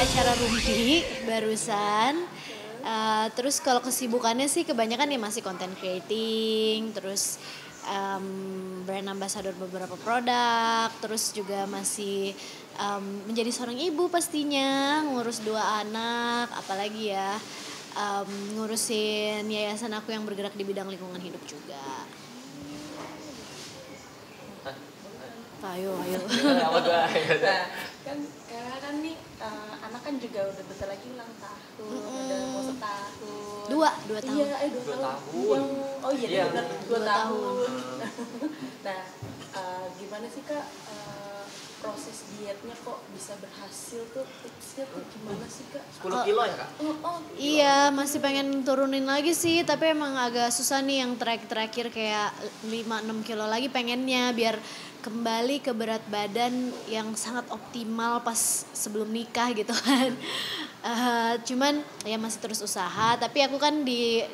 acara Rumpi barusan. Terus kalau kesibukannya sih kebanyakan ya masih content creating, terus brand ambassador beberapa produk, terus juga masih menjadi seorang ibu pastinya, ngurus 2 anak, apalagi ya ngurusin yayasan aku yang bergerak di bidang lingkungan hidup juga. Ayo. Apa gua? Nah, kan karena kan nih anak kan juga udah bentar lagi ulang tahun, udah mau setahun. 2 tahun. Iya, 2 tahun. tahun. Oh iya, Iya, benar 2 2 tahun. Nah, gimana sih Kak proses dietnya kok bisa berhasil tuh? Tipsnya tuh gimana sih Kak? 10 kilo ya Kak? Iya, masih pengen turunin lagi sih, tapi emang agak susah nih yang terakhir kayak 5-6 kilo lagi pengennya biar kembali ke berat badan yang sangat optimal pas sebelum nikah gitu kan. Cuman ya masih terus usaha, tapi aku kan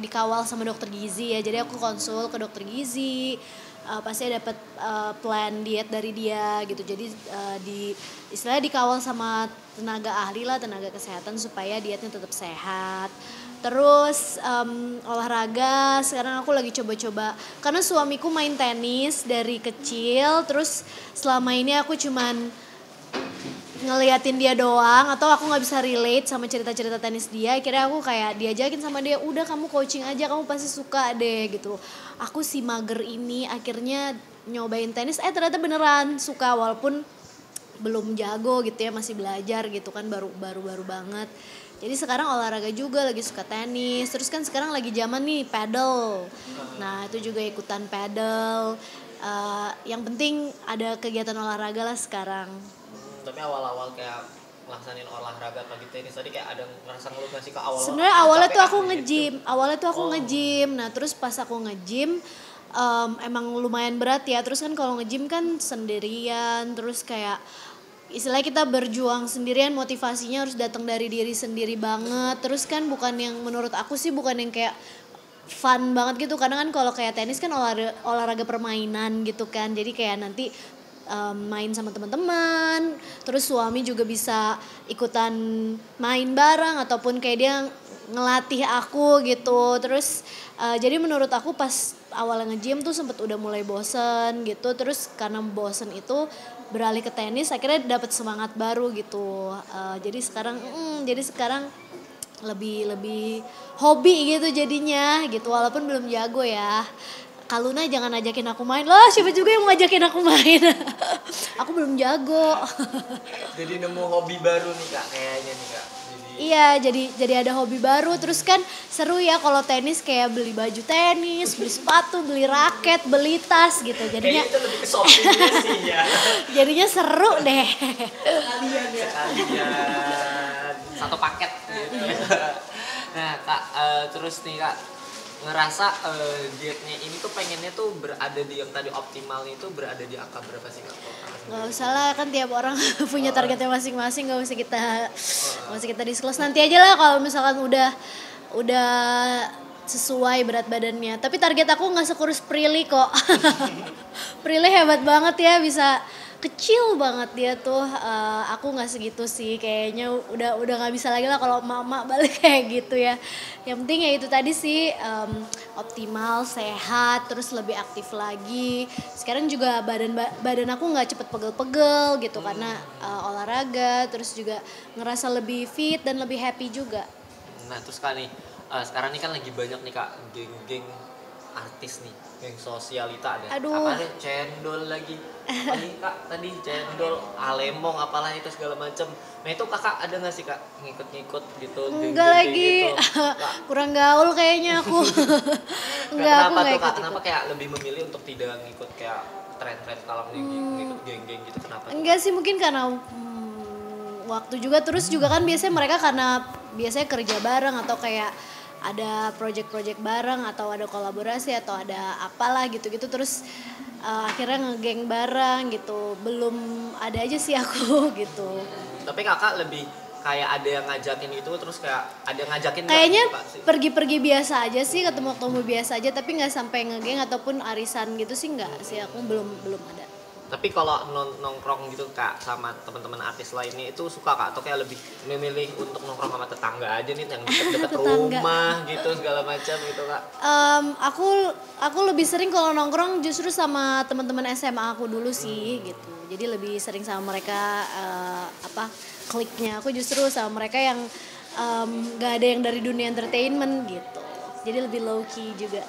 dikawal sama dokter gizi ya, jadi aku konsul ke dokter gizi. Pasti dapat plan diet dari dia gitu, jadi istilahnya dikawal sama tenaga ahli lah, tenaga kesehatan supaya dietnya tetap sehat. Terus olahraga sekarang aku lagi coba-coba karena suamiku main tenis dari kecil, terus selama ini aku cuman ngeliatin dia doang atau aku nggak bisa relate sama cerita-cerita tenis dia. Akhirnya aku kayak diajakin sama dia, udah kamu coaching aja, kamu pasti suka deh gitu. Aku si mager ini akhirnya nyobain tenis, ternyata beneran suka walaupun belum jago gitu ya, masih belajar gitu kan, baru banget. Jadi sekarang olahraga juga, lagi suka tenis. Terus kan sekarang lagi zaman nih paddle. Nah itu juga ikutan paddle. Yang penting ada kegiatan olahraga lah sekarang. Tapi awal-awal kayak ngelaksanin olahraga pagi tenis tadi kayak ada ngerasa ngeluh gak sih ke awal? Sebenarnya awalnya tuh aku nge-gym. Awalnya tuh aku nge-gym. Nah, terus pas aku nge-gym emang lumayan berat ya. Terus kan kalau nge-gym kan sendirian, terus kayak istilahnya kita berjuang sendirian, motivasinya harus datang dari diri sendiri banget. Terus kan bukan yang menurut aku sih bukan yang kayak fun banget gitu. Karena kan kalau kayak tenis kan olahraga permainan gitu kan. Jadi kayak nanti main sama teman-teman, terus suami juga bisa ikutan main bareng ataupun kayak dia ngelatih aku gitu. Terus jadi menurut aku pas awalnya nge-gym tuh sempet udah mulai bosen gitu, terus karena bosen itu beralih ke tenis, akhirnya dapat semangat baru gitu. Jadi sekarang lebih hobi gitu jadinya gitu, walaupun belum jago ya. Kaluna jangan ajakin aku main lah, siapa juga yang mau ngajakin aku main. Aku belum jago. Jadi nemu hobi baru nih Kak kayaknya nih Kak. Iya, jadi ada hobi baru. Terus kan seru ya kalau tenis, kayak beli baju tenis, beli sepatu, beli raket, beli tas gitu. Jadinya kayaknya itu lebih ke shoppingnya sih ya. Jadinya seru deh. Sekalian satu paket gitu. Nah Kak, terus nih Kak, ngerasa dietnya ini tuh pengennya tuh berada di yang tadi optimalnya itu berada di angka berapa sih Kak? Gak usah lah, kan tiap orang punya targetnya masing-masing, gak usah kita disclose. Nanti aja lah kalau misalkan udah sesuai berat badannya. Tapi target aku gak sekurus Prilly kok. Prilly hebat banget ya, bisa kecil banget dia tuh. Aku nggak segitu sih, kayaknya udah nggak bisa lagi lah kalau mama balik kayak gitu ya. Yang penting ya itu tadi sih, optimal, sehat, terus lebih aktif lagi. Sekarang juga badan aku nggak cepet pegel-pegel gitu karena olahraga, terus juga ngerasa lebih fit dan lebih happy juga. Nah terus Kak nih, sekarang nih kan lagi banyak nih Kak geng-geng artis nih, geng sosialita ada. Aduh. Apa ada cendol lagi. Tadi Kak, tadi cendol, alemong apalah itu segala macem. Nah itu Kakak ada nggak sih Kak ngikut-ngikut gitu? Enggak lagi, gitu? kurang gaul kayaknya aku. Enggak, aku Kenapa nggak tuh Kak? ikut. Kenapa kayak lebih memilih untuk tidak ngikut kayak tren-tren kalau ngikut geng-geng gitu? Kenapa? Enggak sih, mungkin karena waktu juga, terus juga kan biasanya mereka karena biasanya kerja bareng atau kayak ada project-project bareng atau ada kolaborasi atau ada apalah gitu-gitu, terus akhirnya ngegeng bareng gitu. Belum ada aja sih aku gitu. Tapi Kakak lebih kayak ada yang ngajakin gitu, terus kayak ada yang ngajakin Kayaknya Kak, sih? pergi-pergi biasa aja sih, ketemu biasa aja, tapi nggak sampai ngegeng ataupun arisan gitu sih, nggak sih, aku belum ada. Tapi kalau nongkrong gitu Kak sama teman-teman artis lainnya itu suka Kak atau kayak lebih memilih untuk nongkrong sama tetangga aja nih yang dekat-dekat Tetangga. rumah gitu segala macam gitu Kak. Aku lebih sering kalau nongkrong justru sama teman-teman SMA aku dulu sih gitu. Jadi lebih sering sama mereka kliknya. Aku justru sama mereka yang gak ada yang dari dunia entertainment gitu. Jadi lebih low key juga.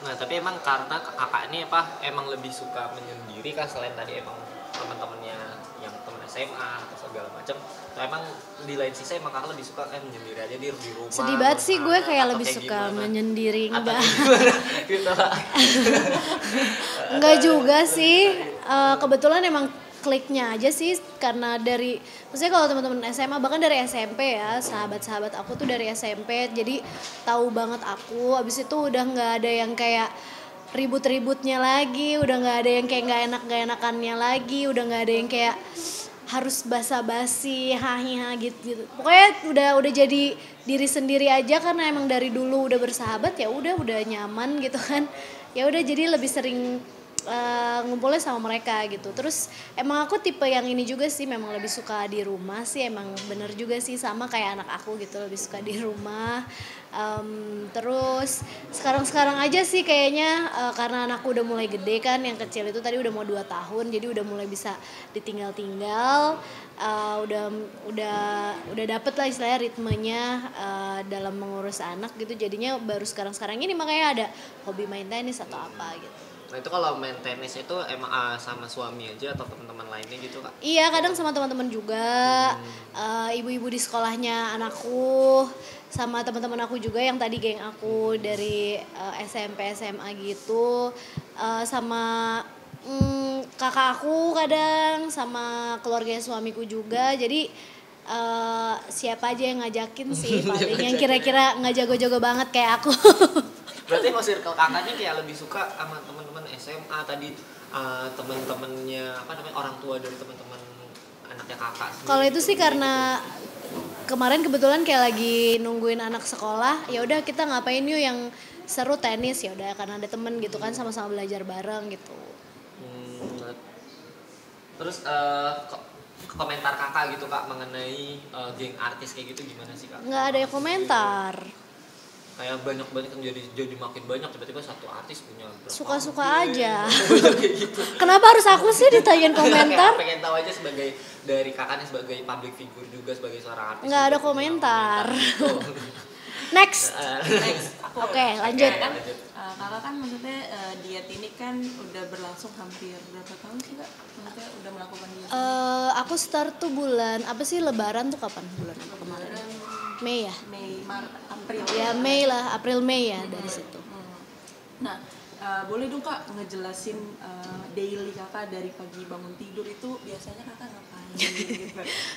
Nah tapi emang karena kakak ini apa emang lebih suka menyendiri kan selain tadi emang teman-temannya yang teman SMA atau segala macam. Nah, emang di lain sisi emang kakak lebih suka kayak menyendiri aja di rumah. Sedih banget sih gue kayak atau lebih suka gimana? menyendiri Atau enggak. gimana gitu Kak. Enggak juga sih. Kebetulan emang kliknya aja sih karena maksudnya kalau teman-teman SMA bahkan dari SMP ya, sahabat-sahabat aku tuh dari SMP jadi tahu banget aku. Abis itu udah nggak ada yang kayak ribut-ributnya lagi, udah nggak ada yang kayak nggak enakannya lagi, udah nggak ada yang kayak harus basa-basi hahiha gitu. Pokoknya udah jadi diri sendiri aja karena emang dari dulu udah bersahabat ya udah nyaman gitu kan. Ya udah jadi lebih sering ngumpulnya sama mereka gitu. Terus emang aku tipe yang ini juga sih, memang lebih suka di rumah sih, emang bener juga sih sama kayak anak aku gitu, lebih suka di rumah. Terus sekarang aja sih kayaknya karena anakku udah mulai gede kan, yang kecil itu tadi udah mau 2 tahun, jadi udah mulai bisa ditinggal-tinggal. Udah dapet lah istilahnya ritmenya dalam mengurus anak gitu, jadinya baru sekarang ini makanya ada hobi main tenis atau apa gitu. Nah itu kalau main tenis itu emang sama suami aja atau teman-teman lainnya gitu Kak? Iya kadang sama teman-teman juga, ibu-ibu di sekolahnya anakku, sama teman-teman aku juga yang tadi geng aku dari SMP SMA gitu, sama kakak aku kadang, sama keluarga suamiku juga. Jadi siapa aja yang ngajakin sih paling yang kira-kira nggak jago-jago banget kayak aku. Berarti kalau circle kakaknya kayak lebih suka sama teman-teman SMA tadi teman-temannya apa namanya orang tua dari teman-teman anaknya kakak sendiri. Kalau itu sih karena kemarin kebetulan kayak lagi nungguin anak sekolah, ya udah kita ngapain yuk yang seru tenis, ya udah karena ada temen gitu kan sama-sama belajar bareng gitu. Terus komentar kakak gitu Kak mengenai geng artis kayak gitu gimana sih Kak? Nggak ada yang komentar. Kayak banyak kan jadi makin banyak tiba-tiba satu artis punya berapa Suka-suka geng. aja. Kayak gitu. Kenapa harus aku sih ditanyain komentar? Kayak pengen tahu aja sebagai dari kakaknya sebagai public figure juga sebagai seorang artis. Nggak ada juga punya komentar. gitu. Next. Next, Oke, lanjut. Kan, kakak kan maksudnya diet ini kan udah berlangsung hampir berapa tahun sih Kak? Maksudnya udah melakukan diet? Aku start tuh bulan apa sih Lebaran tuh kapan bulan apa kemarin? Mei ya? Mei, Maret, April. Ya Mei lah, April Mei ya dari situ. Nah, boleh dong Kak ngejelasin daily kakak dari pagi bangun tidur itu biasanya kakak ngapain gitu?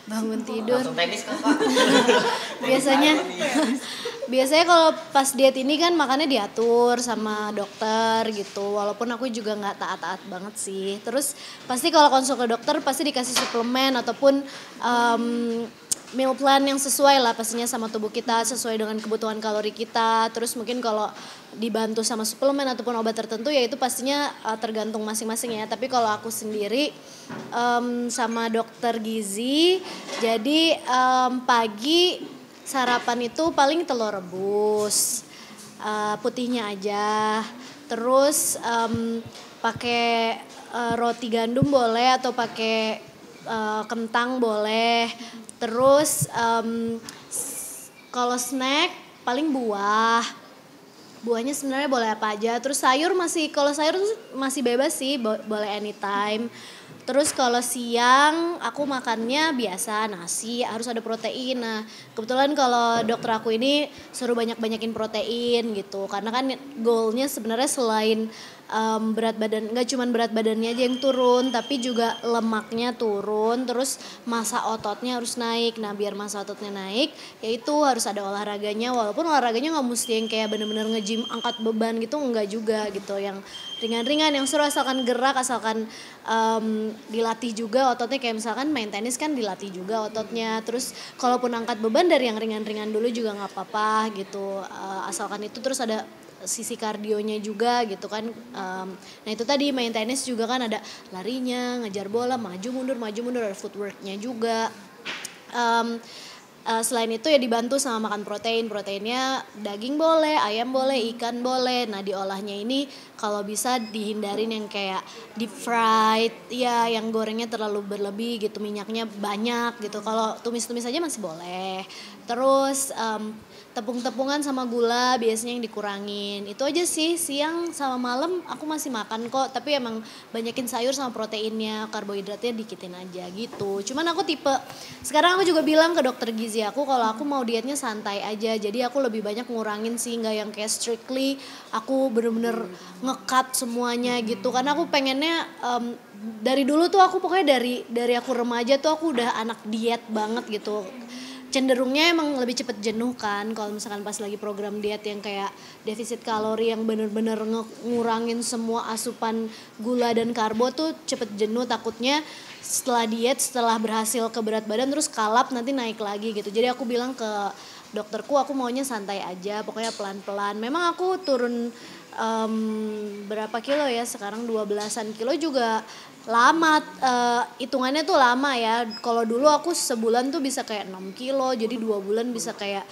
Bangun tidur. Langsung tenis kan Kak? Biasanya kalau pas diet ini kan makannya diatur sama dokter gitu. Walaupun aku juga nggak taat-taat banget sih. Terus pasti kalau konsul ke dokter pasti dikasih suplemen ataupun meal plan yang sesuai lah pastinya sama tubuh kita, sesuai dengan kebutuhan kalori kita. Terus mungkin kalau dibantu sama suplemen ataupun obat tertentu ya itu pastinya tergantung masing-masing ya. Tapi kalau aku sendiri sama dokter gizi, jadi pagi sarapan itu paling telur rebus, putihnya aja. Terus pakai roti gandum boleh atau pakai kentang boleh. Terus kalau snack paling buahnya sebenarnya boleh apa aja. Terus sayur kalau sayur masih bebas sih, boleh anytime. Terus kalau siang aku makannya biasa nasi, harus ada protein. Nah kebetulan kalau dokter aku ini suruh banyakin protein gitu, karena kan goalnya sebenarnya selain berat badan, nggak cuma berat badannya aja yang turun, tapi juga lemaknya turun, terus massa ototnya harus naik. Nah biar massa ototnya naik, yaitu harus ada olahraganya, walaupun olahraganya nggak mesti yang kayak bener-bener nge-gym angkat beban gitu, nggak juga gitu, yang ringan-ringan, yang seru asalkan gerak, asalkan dilatih juga ototnya, kayak misalkan main tenis kan dilatih juga ototnya. Terus kalaupun angkat beban dari yang ringan-ringan dulu juga nggak apa-apa gitu, asalkan itu terus ada sisi kardionya juga gitu kan. Nah itu tadi main tenis juga kan ada larinya, ngejar bola, maju mundur, ada footworknya juga. Selain itu ya dibantu sama makan proteinnya daging boleh, ayam boleh, ikan boleh. Nah diolahnya ini kalau bisa dihindarin yang kayak deep fried ya, yang gorengnya terlalu berlebih gitu, minyaknya banyak gitu. Kalau tumis-tumis aja masih boleh. Terus tepung-tepungan sama gula biasanya yang dikurangin. Itu aja sih, siang sama malam aku masih makan kok, tapi emang banyakin sayur sama proteinnya, karbohidratnya dikitin aja gitu. Cuman aku tipe, sekarang aku juga bilang ke dokter gizi aku kalau aku mau dietnya santai aja, jadi aku lebih banyak ngurangin sih, nggak yang kayak strictly aku bener-bener nge-cut semuanya gitu. Karena aku pengennya dari dulu tuh aku pokoknya dari aku remaja tuh aku udah anak diet banget gitu. Cenderungnya emang lebih cepet jenuh kan kalau misalkan pas lagi program diet yang kayak defisit kalori yang bener-bener ngurangin semua asupan gula dan karbo tuh cepet jenuh, takutnya setelah diet, setelah berhasil ke berat badan terus kalap nanti naik lagi gitu. Jadi aku bilang ke dokterku aku maunya santai aja, pokoknya pelan-pelan. Memang aku turun berapa kilo ya sekarang, 12-an kilo juga lama, hitungannya tuh lama ya. Kalau dulu aku sebulan tuh bisa kayak 6 kilo, jadi 2 bulan bisa kayak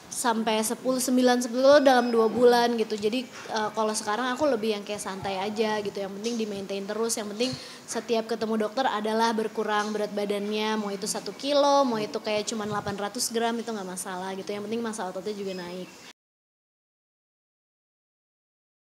sampai 9-10 kilo dalam 2 bulan gitu. Jadi kalau sekarang aku lebih yang kayak santai aja gitu, yang penting di maintain terus, yang penting setiap ketemu dokter adalah berkurang berat badannya, mau itu 1 kilo, mau itu kayak cuman 800 gram itu nggak masalah gitu, yang penting massa ototnya juga naik.